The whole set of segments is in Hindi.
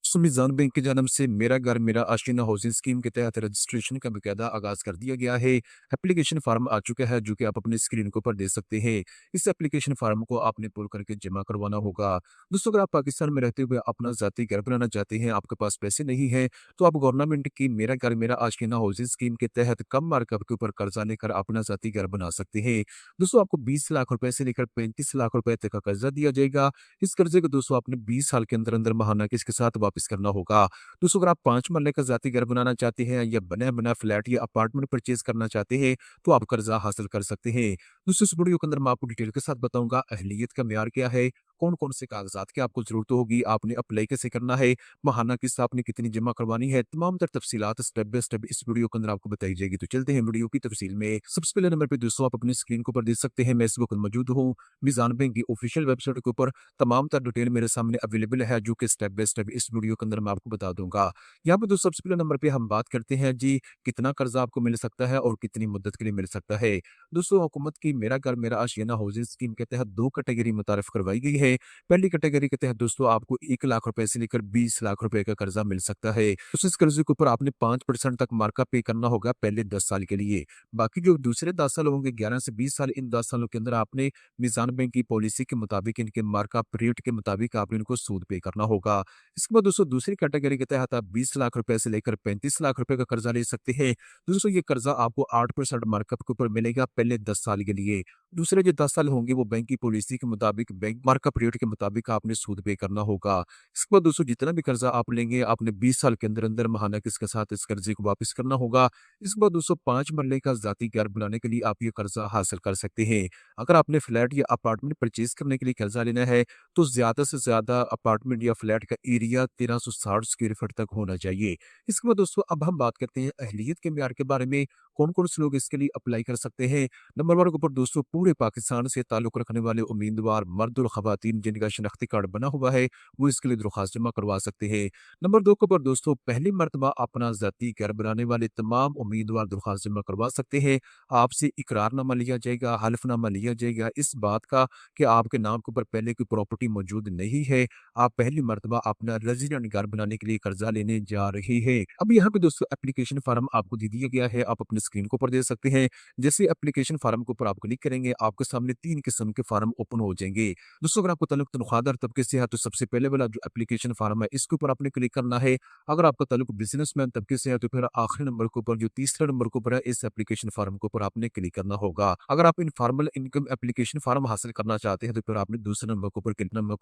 सुमिज़ान बैंक की जानब से मेरा घर मेरा आशीना हाउसिंग स्कीम के तहत रजिस्ट्रेशन का बाकायदा आगाज़ कर दिया गया है। एप्लीकेशन फ़ॉर्म आ चुका है जो कि आप अपनी स्क्रीन के ऊपर देख सकते हैं। इस एप्लीकेशन फ़ॉर्म को आपने पूर्ण करके जमा करवाना होगा। दोस्तों, अगर आप पाकिस्तान में रहते हुए अपना ज़ाती घर बनाना चाहते हैं, आपके पास पैसे नहीं हैं, तो आप गवर्नमेंट की मेरा घर मेरा आशीना हाउसिंग स्कीम के तहत कम मार्कअप के ऊपर कर्जा लेकर अपना ज़ाती घर बना सकते हैं। दोस्तों, आपको 20 लाख रुपए से लेकर 35 लाख रुपए तक का कर्जा दिया जाएगा। इस कर्जे को दोस्तों आपने 20 साल के अंदर-अंदर महाना किस्त के साथ वापस करना होगा। दोस्तों, अगर आप 5 मरले का ज़ाती घर बनाना चाहते हैं या बना-बनाया फ्लैट या अपार्टमेंट परचेज़ करना चाहते हैं, तो आप कर्जा हासिल कर सकते हैं। दोस्तों, इस वीडियो के अंदर मैं आपको डिटेल के साथ बताऊँगा अहलियत का मेयार क्या है, कौन-कौन से कागज़ात की आपको ज़रूरत होगी, आपने अप्लाई कैसे करना है, माहाना किस्त आपने कितनी जमा करवानी है, तमाम तर तफ़सीलात स्टेप बाय स्टेप इस वीडियो के अंदर आपको बताई जाएगी। तो चलते हैं वीडियो की तफ़सील में। सबसे पहले नंबर पे दोस्तों आप अपनी स्क्रीन के ऊपर देख सकते हैं, मैं इस वक़्त मौजूद हूँ मीज़ान बैंक की ऑफ़िशियल वेबसाइट के ऊपर। तमाम तर डिटेल मेरे सामने अवेलेबल है जो कि स्टेप बाय स्टेप इस वीडियो के अंदर मैं आपको बता दूँगा। यहाँ पे दोस्तों सबसे पहले नंबर पे हम बात करते हैं जी, कितना कर्ज़ा आपको मिल सकता है और कितनी मुद्दत के लिए मिल सकता है। दोस्तों, हुकूमत की मेरा घर मेरा आशियाना हाउसिंग स्कीम के तहत 2 कैटेगरी मुतारिफ करवाई गई है। पहली कैटेगरी के तहत दोस्तों आपको 1 लाख रुपए से लेकर 20 लाख रुपए का कर्जा मिल सकता है। तो इस कर्जे के ऊपर आपने 5% तक मार्कअप पे करना होगा पहले 10 साल के लिए। बाकी जो दूसरे 10 साल होंगे, 11 से 20 साल, इन 10 सालों के अंदर आपने मीज़ान बैंक की पॉलिसी के मुताबिक इनके मार्कअप रेट के मुताबिक आपने इनको सूद पे करना होगा। इसके बाद दोस्तों दूसरी कैटेगरी के तहत आप 20 लाख रुपए से लेकर 35 लाख रुपए का कर्जा ले सकते हैं। दोस्तों, ये कर्जा आपको 8% मार्कअप के ऊपर मिलेगा पहले 10 साल के लिए। दूसरे जो 10 साल होंगे वो बैंक की पॉलिसी के मुताबिक बैंक मार्कअप रेट के मुताबिक आपने सूद पे करना होगा। इसके बाद दोस्तों जितना भी कर्जा आप लेंगे आपने 20 साल के अंदर-अंदर महाना किस्त के साथ इस कर्जे को वापस करना होगा। इसके बाद दोस्तों 5 मरले का ज़ाती घर बनाने के लिए आप ये कर्जा हासिल कर सकते हैं। अगर आपने फ्लैट या अपार्टमेंट परचेज़ करने के लिए कर्जा लेना है, तो ज़्यादा से ज़्यादा अपार्टमेंट या फ्लैट का एरिया 1360 स्क्वायर फीट तक होना चाहिए। इसके बाद दोस्तों अब हम बात करते हैं अहलियत के मेयार के बारे में, कौन-कौन से लोग इसके लिए अप्लाई कर सकते हैं। नंबर 1 के ऊपर दोस्तों पूरे पाकिस्तान से ताल्लुक़ रखने वाले उम्मीदवार मर्द और ख़वातीन जिनका शनाख्ती कार्ड बना हुआ है, वो इसके लिए दरख्वास्त जमा करवा सकते हैं। नंबर 2 के ऊपर दोस्तों पहली मर्तबा अपना ज़ाती घर बनाने वाले तमाम उम्मीदवार दरख्वास्त जमा करवा सकते हैं। आपसे इकरारनामा लिया जाएगा, हल्फ़नामा लिया जाएगा इस बात का कि आपके नाम के ऊपर पहले कोई प्रॉपर्टी मौजूद नहीं है। आप पहली मर्तबा अपना रेज़िडेंट घर बनाने के लिए कर्जा लेने जा रहे हैं। अब यहाँ पे दोस्तों एप्लीकेशन फ़ॉर्म आपको दे दिया गया है, आप अपनी स्क्रीन के ऊपर देख सकते हैं। जैसे एप्लीकेशन फ़ॉर्म के ऊपर आप क्लिक करेंगे, आपके सामने 3 किस्म के फ़ॉर्म ओपन हो जाएँगे। दोस्तों, अगर आपको ताल्लुक तनख्वाहदार तबके से है, तो सबसे पहले वाला जो एप्लीकेशन फ़ॉर्म है, इसके ऊपर आपने क्लिक करना है। अगर आपका ताल्लुक बिज़नेसमैन तबके से है, तो फिर आखिरी नंबर के ऊपर जो तीसरे नंबर के ऊपर है, इस एप्लीकेशन फ़ॉर्म के ऊपर आपने क्लिक करना होगा। अगर आप इनफॉर्मल इनकम एप्लीकेशन फ़ॉर्म हासिल करना चाहते हैं, तो फिर आपने दूसरे नंबर के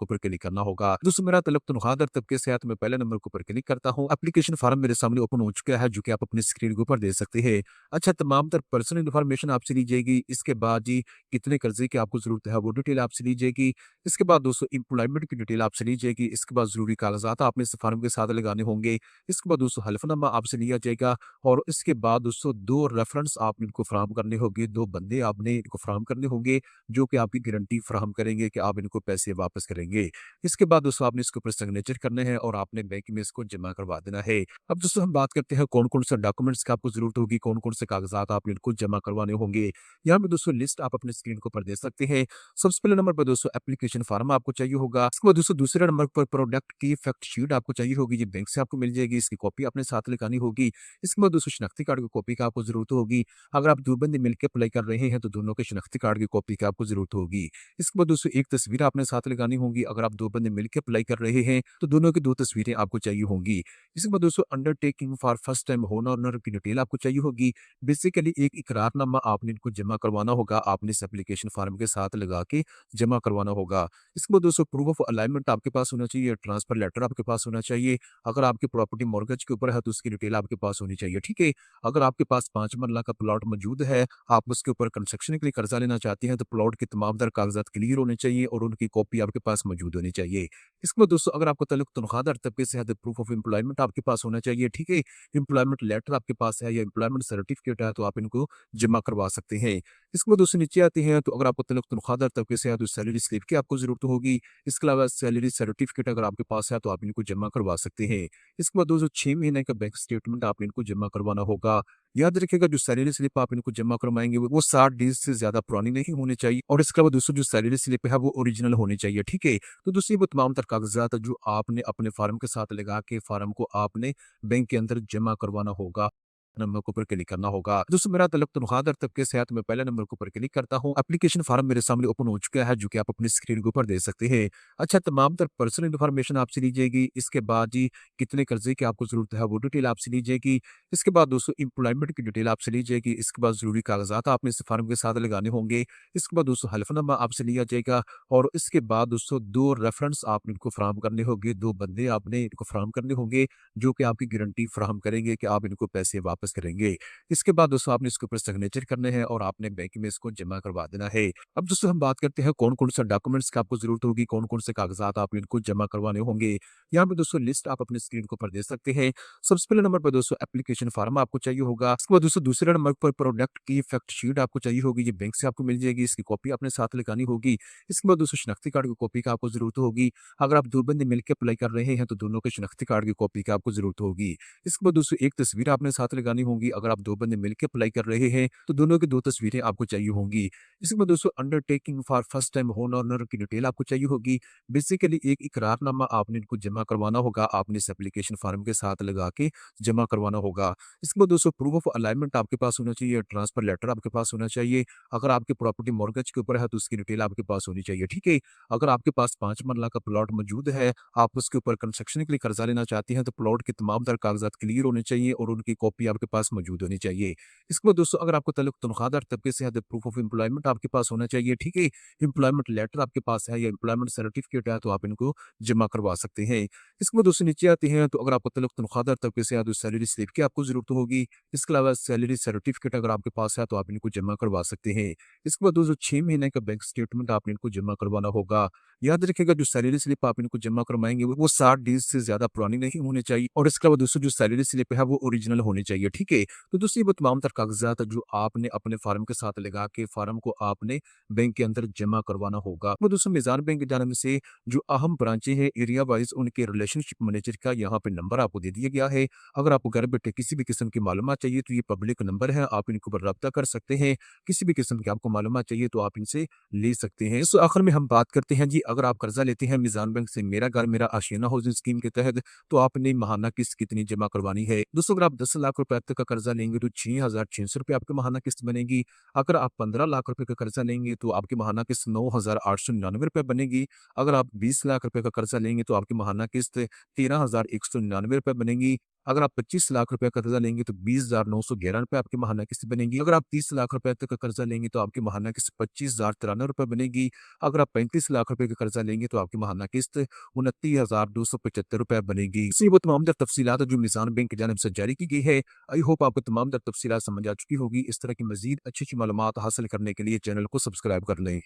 ऊपर क्लिक करना होगा। दोस्तों, मेरा ताल्लुक तनख्वाहदार तबके से है, तो मैं पहले नंबर के ऊपर क्लिक करता हूँ। एप्लीकेशन फ़ॉर्म मेरे सामने ओपन हो चुका है, जो कि आप अपनी स्क्रीन के ऊपर देख सकते हैं। अच्छा, तमाम तर पर्सनल इन्फॉर्मेशन आपसे ली जाएगी। इसके बाद जी कितने कर्जे की आपको ज़रूरत है, वो डिटेल आपसे ली जाएगी। इसके बाद दोस्तों एम्प्लॉयमेंट की डिटेल आपसे ली जाएगी। इसके बाद ज़रूरी कागज़ात आपने इस फॉर्म के साथ लगाने होंगे। इसके बाद दोस्तों हल्फ़नामा आपसे लिया जाएगा और इसके बाद दोस्तों 2 रेफ़रेंस आपने इनको फ़राहम करने होंगे, 2 बंदे आपने इनको फ़राहम करने होंगे, जो कि आपकी गारंटी फ़राहम करेंगे कि आप इनको पैसे वापस करेंगे। इसके बाद दोस्तों आपने इसके ऊपर सिग्नेचर करने हैं और आपने बैंक में इसको जमा करवा देना है। अब दोस्तों हम बात करते हैं कौन-कौन से डॉक्यूमेंट्स की आपको ज़रूरत होगी, कौन-कौन से कागज़ात आपने इनको जमा करवाने होंगे। यहाँ पे दोस्तों लिस्ट आप अपने स्क्रीन के ऊपर देख सकते हैं। सबसे पहले नंबर पर दोस्तों एप्लीकेशन फ़ॉर्म आपको चाहिए होगा। इसके बाद दोस्तों दूसरे नंबर पर प्रोडक्ट की फैक्ट शीट आपको चाहिए होगी, ये बैंक से आपको मिल जाएगी, इसकी कॉपी अपने साथ लगानी होगी। इसके बाद दोस्तों शनाख्ती कार्ड की कॉपी का आपको ज़रूरत होगी। अगर आप 2 बंदे मिलके अप्लाई कर रहे हैं, तो दोनों के शनाख्ती कार्ड की कॉपी की आपको ज़रूरत होगी। इसके बाद दोस्तों एक तस्वीर आपने साथ लगानी होगी। अगर आप 2 बंदे मिलके अप्लाई कर रहे हैं, तो दोनों की 2 तस्वीरें आपको चाहिए होंगी। इसके बाद दोस्तों undertaking for first time honour की डिटेल आपको चाहिए होगी। बेसिकली एक इकरारनामा आपने इनको जमा करवाना होगा, आपने इस एप्लीकेशन फॉर्म के साथ लगा के जमा करवाना होगा। इसके बाद दोस्तों प्रूफ ऑफ अलाइनमेंट आपके पास होना चाहिए, ट्रांसफर लेटर आपके पास होना चाहिए। अगर आपकी प्रॉपर्टी मॉर्गेज के ऊपर है, तो उसकी डिटेल आपके पास होनी चाहिए, ठीक है? अगर आपके पास 5 मरला का प्लॉट मौजूद है, आप उसके ऊपर कंस्ट्रक्शन के लिए कर्जा लेना चाहते हैं, तो प्लॉट के तमाम तर कागज़ात क्लियर होने चाहिए और उनकी कॉपी आपके पास मौजूद होनी चाहिए। इसके बाद दोस्तों अगर आपका ताल्लुक तनख्वाहदार तबके से है, तो प्रूफ ऑफ एम्प्लॉयमेंट आपके पास होना चाहिए, ठीक है? एम्प्लॉयमेंट लेटर आपके पास है या एम्प्लॉयमेंट सर्टिफिकेट सर्टिफिकेट है तो आप इनको जमा करवा सकते हैं। इसके बाद दोस्तों नीचे आते हैं तो अगर आपको तलब तनख्वाहदार तबके से है तो सैलरी स्लिप की आपको ज़रूरत होगी। इसके अलावा सैलरी सर्टिफिकेट अगर आपके पास है तो आप इनको जमा करवा सकते हैं। इसके बाद दोस्तों 6 महीने का बैंक स्टेटमेंट आपने इनको जमा करवाना होगा। याद रखिएगा जो सैलरी स्लिप आप इनको जमा करवाएँगे वो 60 डेज़ से ज़्यादा पुरानी नहीं होनी चाहिए और इसके अलावा दोस्तों जो सैलरी स्लिप है वो ओरिजिनल होनी चाहिए, ठीक है? तो दोस्तों ये वो तमाम तर कागज़ात जो आपने अपने फ़ार्म के साथ लगा के फ़ार्म को आपने बैंक के अंदर जमा करवाना होगा। नंबर के ऊपर क्लिक करना होगा। दोस्तों मेरा तलब तनख्वाहदार तबके से है तो मैं पहले नंबर के ऊपर क्लिक करता हूँ। एप्लीकेशन फ़ॉर्म मेरे सामने ओपन हो चुका है जो कि आप अपनी स्क्रीन के ऊपर देख सकते हैं। अच्छा तमाम तर पर्सनल इन्फॉर्मेशन आपसे ली जाएगी। इसके बाद जी कितने कर्ज़े की आपको ज़रूरत है वो डिटेल आपसे ली जाएगी। इसके बाद दोस्तों एम्प्लॉयमेंट की डिटेल आपसे ली जाएगी। इसके बाद ज़रूरी कागज़ात आपने इस फ़ॉर्म के साथ लगाने होंगे। इसके बाद दोस्तों हलफ़नामा आपसे लिया जाएगा और इसके बाद दोस्तों 2 रेफ़रेंस आपने इनको फ़राहम करने होंगे। 2 बंदे आपने इनको फ़राहम करने होंगे जो कि आपकी गारंटी फ़राहम करेंगे कि आप इनको पैसे वापस करेंगे। इसके बाद दोस्तों आपने इसके ऊपर सिग्नेचर करने हैं और आपने बैंक में इसको जमा करवा देना है। अब दोस्तों हम बात करते हैं कौन-कौन सा डॉक्यूमेंट्स की आपको ज़रूरत होगी, कौन-कौन से कागज़ात आप इनको जमा करवाने होंगे। यहाँ पे दोस्तों लिस्ट आप अपनी स्क्रीन के ऊपर देख सकते हैं। सबसे पहले नंबर पर दोस्तों एप्लीकेशन फ़ॉर्म आपको चाहिए होगा। इसके बाद दोस्तों दूसरे नंबर पर प्रोडक्ट की फैक्ट शीट आपको चाहिए होगी, ये बैंक से आपको मिल जाएगी, इसकी कॉपी अपने साथ लगानी होगी। इसके बाद दोस्तों शनाख्ती कार्ड की कॉपी की आपको ज़रूरत होगी। अगर आप 2 बंदे मिलकर अप्लाई कर रहे हैं तो दोनों के शनाख्ती कार्ड की कॉपी की आपको ज़रूरत होगी। इसके बाद दोस्तों एक तस्वीर आपने साथ लगानी होगी। अगर आप 2 बंदे मिलके अप्लाई कर रहे हैं तो दोनों की 2 तस्वीरें आपको चाहिए होंगी। इसके बाद दोस्तों undertaking for first time home owner की डिटेल आपको चाहिए होगी। बेसिकली एक इकरारनामा आपने इनको जमा करवाना होगा, आपने इस एप्लीकेशन फॉर्म के साथ लगा के जमा करवाना होगा। इसके बाद दोस्तों प्रूफ ऑफ अलाइनमेंट आपके पास होना चाहिए, ट्रांसफर लेटर आपके पास होना चाहिए। अगर आपकी प्रॉपर्टी मॉर्गेज के ऊपर है तो उसकी डिटेल आपके पास होनी चाहिए, ठीक है? अगर आपके पास 5 मरला का प्लॉट मौजूद है, आप उसके ऊपर कंस्ट्रक्शन के लिए कर्जा लेना चाहते हैं तो प्लॉट के तमाम तर कागजात क्लियर होने चाहिए और उनकी कॉपी आपके पास मौजूद होनी चाहिए। इसके बाद दोस्तों अगर आपको ताल्लुक तनख्वाहदार तबके से है तो प्रूफ ऑफ एम्प्लॉयमेंट आपके पास होना चाहिए, ठीक है? एम्प्लॉयमेंट लेटर आपके पास है या एम्प्लॉयमेंट सर्टिफिकेट है तो आप इनको जमा करवा सकते हैं। इसके बाद दोस्तों नीचे आते हैं तो अगर आपको ताल्लुक तनख्वाहदार तबके से है तो सैलरी स्लिप की आपको ज़रूरत होगी। इसके अलावा सैलरी सर्टिफिकेट अगर आपके पास है तो आप इनको जमा करवा सकते हैं। इसके बाद दोस्तों 6 महीने का बैंक स्टेटमेंट आपने इनको जमा करवाना होगा। याद रखिएगा जो सैलरी स्लिप आप इनको जमा करवाएँगे वो 60 डेज़ से ज़्यादा पुरानी नहीं होनी चाहिए और इसके अलावा दोस्तों जो सैलरी स्लिप है वो ओरिजिनल होनी चाहिए, ठीक है? तो दोस्तों ये वो तमाम तर कागज़ात जो आपने अपने फ़ार्म के साथ लगा के फ़ार्म को आपने बैंक के अंदर जमा करवाना होगा। वो दोस्तों मीज़ान बैंक की जानिब से जो अहम ब्रांचें हैं एरिया वाइज़ उनके रिलेशनशिप मैनेजर का यहाँ पे नंबर आपको दे दिया गया है। अगर आपको घर बैठे किसी भी किस्म की मालूमात चाहिए तो ये पब्लिक नंबर है, आप इनके ऊपर राब्ता कर सकते हैं। किसी भी किस्म की आपको मालूमात चाहिए तो आप इनसे ले सकते हैं। सो आखिर में हम बात करते हैं जी अगर आप कर्ज़ा लेते हैं मीज़ान बैंक से मेरा घर मेरा आशियाना हाउसिंग स्कीम के तहत तो आपने माहाना किस्त कितनी जमा करवानी है। दोस्तों अगर आप 10 लाख रुपए तक का कर्जा लेंगे तो 6,600 रुपये आपकी माहाना किस्त बनेगी। अगर आप 15 लाख रुपए का कर्जा लेंगे तो आपकी माहाना किस्त 9,899 रुपये बनेगी। अगर आप 20 लाख रुपए का कर्जा लेंगे तो आपकी माहाना किस्त 13,199 रुपये बनेगी। अगर आप 25 लाख रुपए का कर्जा लेंगे तो 20,911 रुपये आपकी माहाना किस्त बनेगी। अगर आप 30 लाख रुपए तक का कर्जा लेंगे तो आपकी माहाना किस्त 25,093 रुपये बनेगी। अगर आप 35 लाख रुपए का कर्जा लेंगे तो आपकी माहाना किस्त 29,275 रुपये बनेगी। तो ये वो तमाम तर तफसीलात जो मीज़ान बैंक की जानिब से जारी की गई है। आई होप आपको तमाम तर तफसीलात समझ आ चुकी होगी। इस तरह की मज़ीद अच्छी-अच्छी मालूमात हासिल करने के लिए चैनल को सब्सक्राइब कर लें।